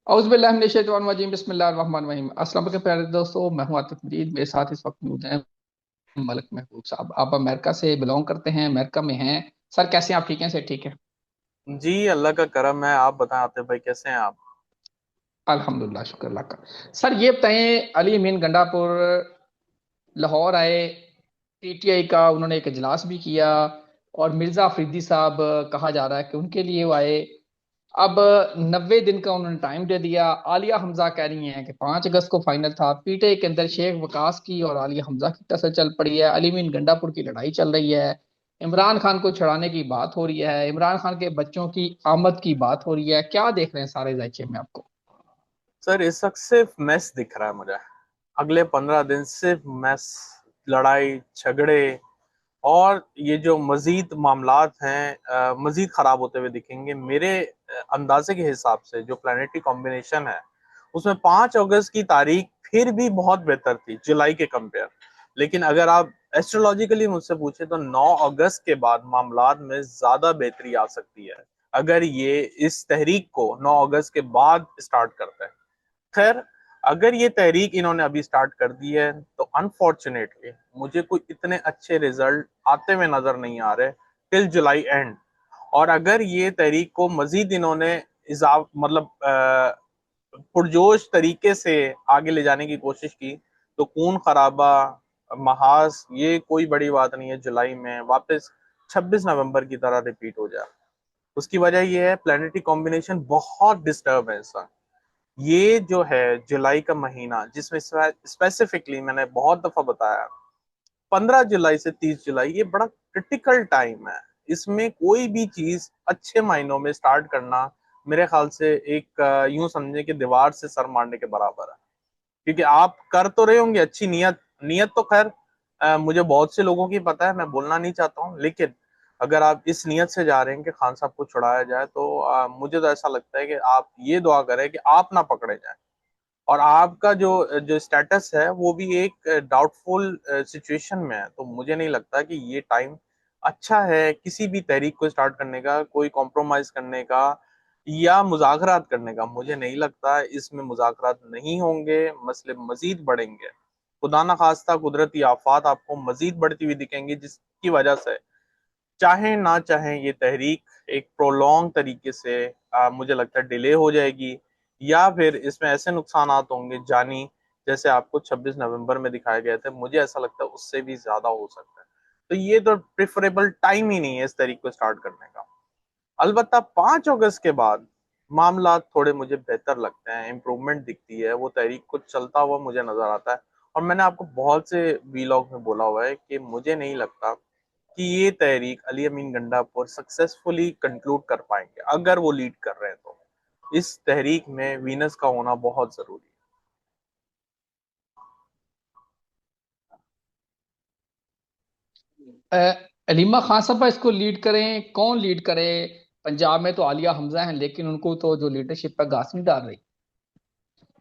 औज़ुबिल्लाहि बिस्मिल्लाहिर्रहमानिर्रहीम। अस्सलाम वालेकुम प्यारे दोस्तों, मैं हूं आतिफ मजीद। मेरे साथ इस वक्त मौजूद हैं मलिक महबूब साहब। आप अमेरिका से बिलोंग करते हैं, अमेरिका में हैं। सर कैसे हैं आप? ठीक हैं सर? ठीक है, जी, अल्लाह का करम है। आप बताएं आतिफ भाई, कैसे हैं आप? अल्हम्दुलिल्लाह, शुक्र अल्लाह का। सर ये बताएं, अली अमीन गंडापुर लाहौर आए, पीटीआई का उन्होंने एक इजलास भी किया, और मिर्जा अफरीदी साहब कहा जा रहा है कि उनके लिए वो आए। अब 90 दिन का उन्होंने टाइम दे दिया। आलिया हमजा कह रही हैं कि 5 अगस्त को फाइनल था। पीटीआई के अंदर शेख वकास की और आलिया हमजा की टसल चल पड़ी है। अली मीन गंडापुर की लड़ाई चल रही है। इमरान खान को छुड़ाने की बात हो रही है। इमरान खान के बच्चों की आमद की बात हो रही है। क्या देख रहे हैं सारे जायचे में आपको? सर, इस वक्त सिर्फ मैस दिख रहा है मुझे। अगले 15 दिन सिर्फ मैस, लड़ाई झगड़े, और ये जो मजीद मामलात हैं मजीद खराब होते हुए दिखेंगे मेरे अंदाजे के हिसाब से। जो प्लानिटरी कॉम्बिनेशन है उसमें 5 अगस्त की तारीख फिर भी बहुत बेहतर थी जुलाई के कंपेयर। लेकिन अगर आप एस्ट्रोलॉजिकली मुझसे पूछे तो 9 अगस्त के बाद मामलात में ज्यादा बेहतरी आ सकती है, अगर ये इस तहरीक को 9 अगस्त के बाद स्टार्ट करते हैं। खैर, अगर ये तहरीक इन्होंने अभी स्टार्ट कर दी है तो अनफॉर्चुनेटली मुझे कोई इतने अच्छे रिजल्ट आते हुए नजर नहीं आ रहे टिल जुलाई एंड। और अगर ये तहरीक को मजीद इन्होंने मतलब पुरजोश तरीके से आगे ले जाने की कोशिश की तो खून खराबा, महाज, ये कोई बड़ी बात नहीं है जुलाई में वापस 26 नवंबर की तरह रिपीट हो जाए। उसकी वजह यह है प्लानिटरी कॉम्बिनेशन बहुत डिस्टर्ब है इस वक्त। ये जो है जुलाई का महीना, जिसमें स्पेसिफिकली मैंने बहुत दफा बताया, 15 जुलाई से 30 जुलाई ये बड़ा क्रिटिकल टाइम है। इसमें कोई भी चीज अच्छे मायनों में स्टार्ट करना मेरे ख्याल से एक यूं समझे कि दीवार से सर मारने के बराबर है। क्योंकि आप कर तो रहे होंगे अच्छी नीयत, नीयत तो खैर मुझे बहुत से लोगों की पता है, मैं बोलना नहीं चाहता हूँ, लेकिन अगर आप इस नीयत से जा रहे हैं कि खान साहब को छुड़ाया जाए तो मुझे तो ऐसा लगता है कि आप ये दुआ करें कि आप ना पकड़े जाए। और आपका जो जो स्टेटस है वो भी एक डाउटफुल सिचुएशन में है, तो मुझे नहीं लगता कि ये टाइम अच्छा है किसी भी तहरीक को स्टार्ट करने का, कोई कॉम्प्रोमाइज करने का या मुज़ाकरात करने का। मुझे नहीं लगता इसमें मुज़ाकरात नहीं होंगे, मसले मजीद बढ़ेंगे। खुदा ना खास्ता कुदरती आफात आपको मजीद बढ़ती हुई दिखेंगी, जिसकी वजह से चाहे ना चाहे ये तहरीक एक प्रोलॉन्ग तरीके से मुझे लगता है डिले हो जाएगी, या फिर इसमें ऐसे नुकसान होंगे जानी, जैसे आपको 26 नवंबर में दिखाए गए थे, मुझे ऐसा लगता है उससे भी ज्यादा हो सकता है। तो ये तो प्रिफरेबल टाइम ही नहीं है इस तरीके को स्टार्ट करने का। अलबत्ता 5 अगस्त के बाद मामला थोड़े मुझे बेहतर लगते हैं, इम्प्रूवमेंट दिखती है, वो तहरीक को चलता हुआ मुझे नजर आता है। और मैंने आपको बहुत से वीलॉग में बोला हुआ है कि मुझे नहीं लगता कि ये तहरीक अली अमीन गंडापुर सक्सेसफुली कंक्लूड कर पाएंगे। अगर वो लीड कर रहे हैं तो इस तहरीक में वीनस का होना बहुत जरूरी अ, अलीमा खान साहब इसको लीड करें, कौन लीड करे? पंजाब में तो आलिया हमजा हैं, लेकिन उनको तो जो लीडरशिप है घास नहीं डाल रही। है।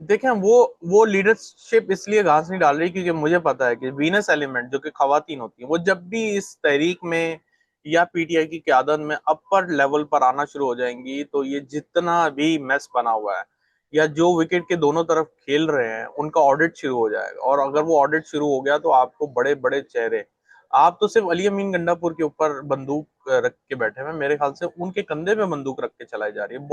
देखें, वो लीडरशिप इसलिए घास नहीं डाल रही क्योंकि मुझे पता है कि वीनस एलिमेंट जो कि खवातीन होती हैं, वो जब भी इस तहरीक में या पीटीआई की क्यादत में अपर लेवल पर आना शुरू हो जाएंगी तो ये जितना भी मैस बना हुआ है या जो विकेट के दोनों तरफ खेल रहे हैं उनका ऑडिट शुरू हो जाएगा। और अगर वो ऑडिट शुरू हो गया तो आपको बड़े बड़े चेहरे, आप तो सिर्फ अली अमीन गंडापुर के ऊपर बंदूक रख के बैठे हैं, मेरे ख्याल से उनके कंधे पे बंदूक रख के चलाई जा रही है।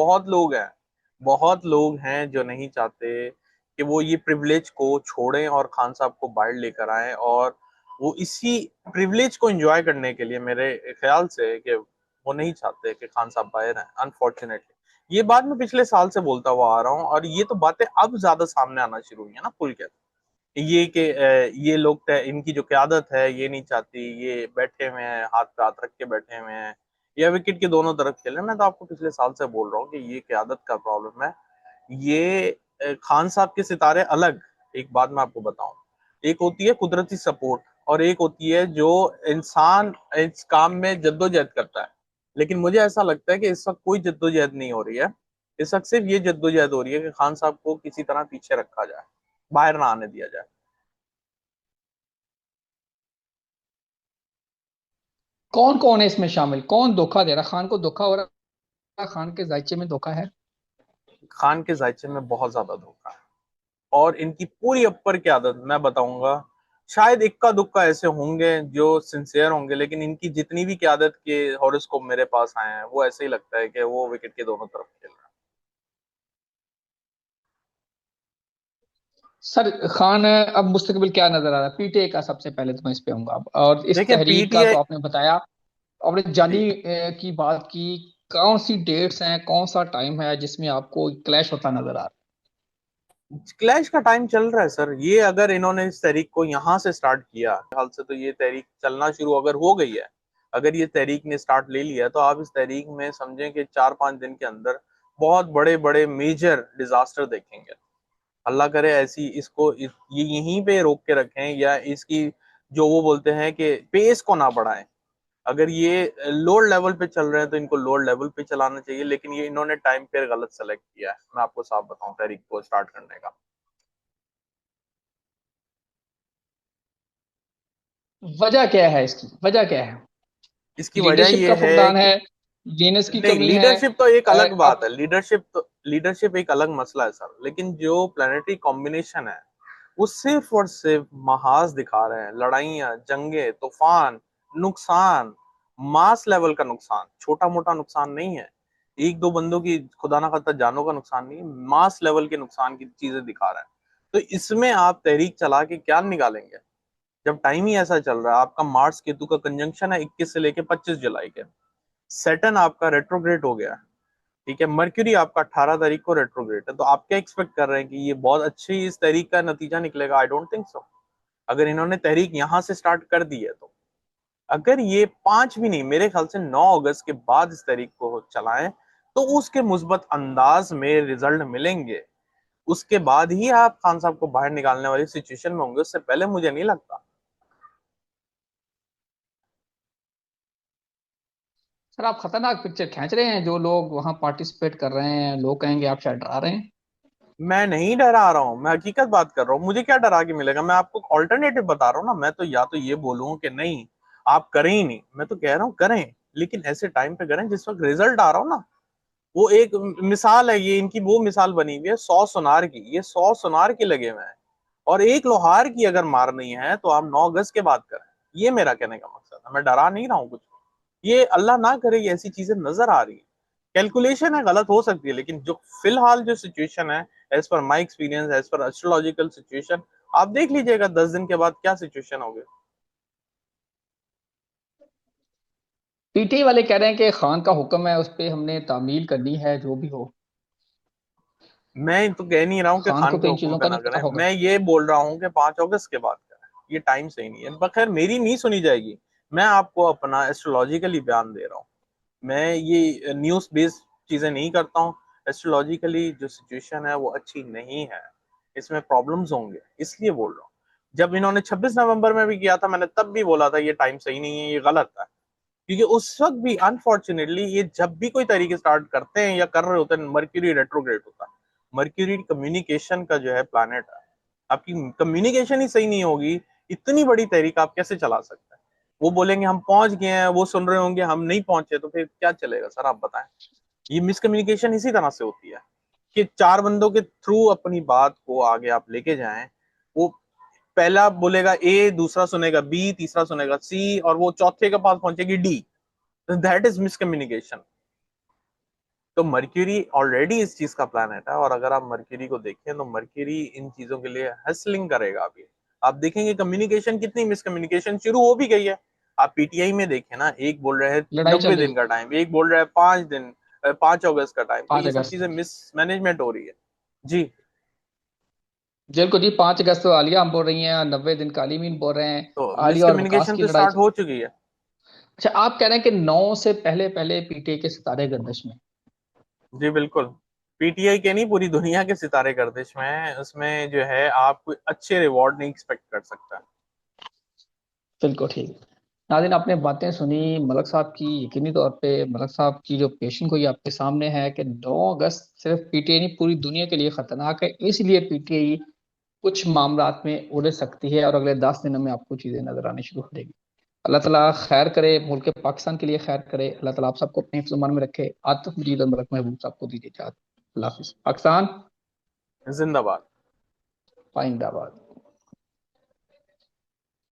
बहुत लोग हैं जो नहीं चाहते कि वो ये प्रिविलेज को छोड़ें और खान साहब को बाहर लेकर आए, और वो इसी प्रिविलेज को एंजॉय करने के लिए मेरे ख्याल से कि वो नहीं चाहते कि खान साहब बाहर हैं। अनफॉर्चुनेटली ये बात मैं पिछले साल से बोलता हुआ आ रहा हूँ, और ये तो बातें अब ज्यादा सामने आना शुरू हुई है ना खुल के। ये कि ये लोग इनकी जो क्यादत है ये नहीं चाहती, ये बैठे हुए हैं, हाथ पे हाथ रख के बैठे हुए हैं, या विकेट के दोनों तरफ खेल रहे हैं। मैं तो आपको पिछले साल से बोल रहा हूँ कि ये क्यादत का प्रॉब्लम है। ये खान साहब के सितारे अलग। एक बात मैं आपको बताऊं, एक होती है कुदरती सपोर्ट और एक होती है जो इंसान इस काम में जद्दोजहद करता है। लेकिन मुझे ऐसा लगता है कि इस वक्त कोई जद्दोजहद नहीं हो रही है। इस वक्त सिर्फ ये जद्दोजहद हो रही है कि खान साहब को किसी तरह पीछे रखा जाए, बाहर ना आने दिया जाए। कौन कौन है इसमें शामिल? कौन धोखा दे रहा? खान को धोखा हो रहा है? खान के जायचे में धोखा है? खान के जायचे में बहुत ज्यादा धोखा है। और इनकी पूरी अप्पर की आदत मैं बताऊंगा, शायद इक्का दुक्का ऐसे होंगे जो सिंसियर होंगे, लेकिन इनकी जितनी भी क़यादत के हॉरोस्कोप मेरे पास आए हैं वो ऐसे ही लगता है कि वो विकेट के दोनों तरफ खेल रहा है। सर खान अब मुस्तकबिल क्या नजर आ रहा है पीटीआई का? सबसे पहले तो मैं इस पे आऊंगा अब, और इस देखिए तहरीक का पीटीआई, तो आपने बताया, आपने जी, जानी की बात की। कौन सी डेट्स हैं, कौन सा टाइम है जिसमें आपको क्लैश होता नजर आ रहा क्लैश का टाइम चल रहा है सर। ये अगर इन्होंने इस तहरीक को यहाँ से स्टार्ट किया हाल से, तो ये तहरीक चलना शुरू अगर हो गई है, अगर ये तहरीक ने स्टार्ट ले लिया है, तो आप इस तहरीक में समझें कि 4-5 दिन के अंदर बहुत बड़े बड़े मेजर डिजास्टर देखेंगे। अल्लाह करे ऐसी इसको ये यहीं पे रोक के रखें, या इसकी जो वो बोलते हैं कि पेस को ना बढ़ाएं। अगर ये लोअर लेवल पे चल रहे हैं तो इनको लोअर लेवल पे चलाना चाहिए, लेकिन ये इन्होंने टाइम पे गलत सेलेक्ट किया है। मैं आपको साफ बताऊं तहरीक को स्टार्ट करने का। है? वजह क्या है इसकी, वजह क्या है? इसकी वजह लीडरशिप ये का है फुकदान है, कि जीनियस की नहीं, कमी है? लीडरशिप तो एक अलग बात आप है, लीडरशिप एक अलग मसला है सर, लेकिन जो प्लानिटरी कॉम्बिनेशन है वो सिर्फ और सिर्फ महाज दिखा रहे हैं। लड़ाइयाँ, जंगे, तूफान, नुकसान, मास लेवल का नुकसान, छोटा मोटा नुकसान नहीं है। एक दो बंदों की खुदा ना खास्ता जानों का नुकसान नहीं है, मास लेवल के नुकसान की चीजें दिखा रहा है। तो इसमें आप तहरीक चला के क्या निकालेंगे, जब टाइम ही ऐसा चल रहा है। आपका मार्स केतु का कंजंक्शन है 21 से लेके 25 जुलाई के। सैटर्न आपका रेट्रोग्रेड हो गया, ठीक है। मर्क्यूरी आपका 18 तारीख को रेट्रोग्रेड है। तो आप क्या एक्सपेक्ट कर रहे हैं कि ये बहुत अच्छी इस तहरीक का नतीजा निकलेगा? I don't think so. अगर इन्होंने तहरीक यहां से स्टार्ट कर दी है, तो अगर ये 5 भी नहीं, मेरे ख्याल से 9 अगस्त के बाद इस तहरीक को चलाएं, तो उसके मुस्बत अंदाज में रिजल्ट मिलेंगे। उसके बाद ही आप खान साहब को बाहर निकालने वाली सिचुएशन में होंगे, उससे पहले मुझे नहीं लगता। सर आप खतरनाक पिक्चर खींच रहे हैं, जो लोग वहां पार्टिसिपेट कर रहे हैं लोग कहेंगे आप शायद डरा रहे हैं। मैं नहीं डरा रहा हूँ, मैं हकीकत बात कर रहा हूँ। मुझे क्या डरा के मिलेगा? मैं आपको ऑल्टरनेटिव बता रहा हूँ ना। मैं तो या तो ये बोलूँ कि नहीं आप करें ही नहीं, मैं तो कह रहा हूँ करें, लेकिन ऐसे टाइम पे करें जिस वक्त रिजल्ट आ रहा हो ना। वो एक मिसाल है, ये इनकी वो मिसाल बनी हुई है 100 सुनार की। ये 100 सुनार के लगे हुए हैं, और एक लोहार की अगर मारनी है तो आप 9 अगस्त के बाद करें। ये मेरा कहने का मकसद है। मैं डरा नहीं रहा हूँ कुछ। ये अल्लाह ना करे ये ऐसी चीजें नजर आ रही है। कैलकुलेशन है, गलत हो सकती है, लेकिन जो फिलहाल जो सिचुएशन है, as per my experience, as per astrological situation, आप देख लीजिएगा 10 दिन के बाद क्या सिचुएशन होगी। पीटीआई वाले कह रहे हैं कि खान का हुक्म है, उस पर हमने तामील करनी है जो भी हो। मैं तो कह नहीं रहा हूँ कि खान को खान तो के इन हुक्म चीजों पे का ना नहीं पता करें, होगा। मैं ये बोल रहा हूँ कि 5 अगस्त के बाद करें। ये टाइम सही नहीं है। बखैर मेरी नहीं सुनी जाएगी। मैं आपको अपना एस्ट्रोलॉजिकली बयान दे रहा हूँ। मैं ये न्यूज बेस्ड चीजें नहीं करता हूँ। एस्ट्रोलॉजिकली जो सिचुएशन है वो अच्छी नहीं है, इसमें प्रॉब्लम्स होंगे, इसलिए बोल रहा हूँ। जब इन्होंने 26 नवंबर में भी किया था, मैंने तब भी बोला था ये टाइम सही नहीं है, ये गलत है। क्योंकि उस वक्त भी अनफॉर्चुनेटली ये जब भी कोई तरीके स्टार्ट करते हैं या कर रहे होते हैं, मर्क्यूरी रेट्रोग्रेड होता है। मर्क्यूरी कम्युनिकेशन का जो है प्लानट है। आपकी कम्युनिकेशन ही सही नहीं होगी, इतनी बड़ी तहरीक आप कैसे चला सकते हैं? वो बोलेंगे हम पहुंच गए हैं, वो सुन रहे होंगे हम नहीं पहुंचे, तो फिर क्या चलेगा सर? आप बताएं। ये मिसकम्युनिकेशन इसी तरह से होती है कि चार बंदों के थ्रू अपनी बात को आगे आप लेके जाएं। वो पहला बोलेगा ए, दूसरा सुनेगा बी, तीसरा सुनेगा सी, और वो चौथे के पास पहुंचेगी डी। That is miscommunication. तो मर्क्यूरी ऑलरेडी इस चीज का प्लानट है, और अगर आप मर्क्यूरी को देखें तो मर्क्यूरी इन चीजों के लिए हसलिंग करेगा अभी। आप देखेंगे कम्युनिकेशन कितनी मिसकम्युनिकेशन शुरू हो भी गई है। आप पीटीआई में देखें ना, एक बोल रहे हैं लड़ाई चल 90 दिन रही। का टाइम, एक बोल रहा है 5 दिन, 5 अगस्त का टाइम। तो पांच ये सब अगस्त चीजें मिसमैनेजमेंट हो रही है। जी। जेल को जी 5 अगस्त तो आलिया हम बोल रही हैं, 90 दिन का अलीमीन बोल रहे हैं। तो आलिया और वकास मिसकम्युनिकेशन की तो लड़ाई स्टार्ट चल। हो चुकी है। अच्छा आप कह रहे हैं कि 9 से पहले पहले पीटीआई के सितारे गर्दिश में। जी बिल्कुल। पीटीआई के नहीं, पूरी दुनिया के सितारे गर्दिश में हैं। उसमें जो है आप कोई अच्छे रिवॉर्ड नहीं एक्सपेक्ट कर सकता। बिल्कुल ठीक। नाज़रीन आपने बातें सुनी मलक साहब की, यकीनी तौर पे मलक साहब की जो पेशन गोई आपके सामने है कि 9 अगस्त सिर्फ पीटीआई नहीं पूरी दुनिया के लिए खतरनाक है, इसलिए पीटीआई कुछ मामलात में उलझ सकती है और अगले 10 दिनों में आपको चीजें नजर आनी शुरू हो जाएगी। अल्लाह ताला खैर करे, मुल्क पाकिस्तान के लिए खैर करे। अल्लाह ताला आप सबको अपने हिफ्ज़-ओ-मान में रखे। आतिफ मजीद और मलक महबूब साहब को दीजिए इजाज़त। अल्लाह हाफिज। पाकिस्तान जिंदाबाद। पाइंदाबाद।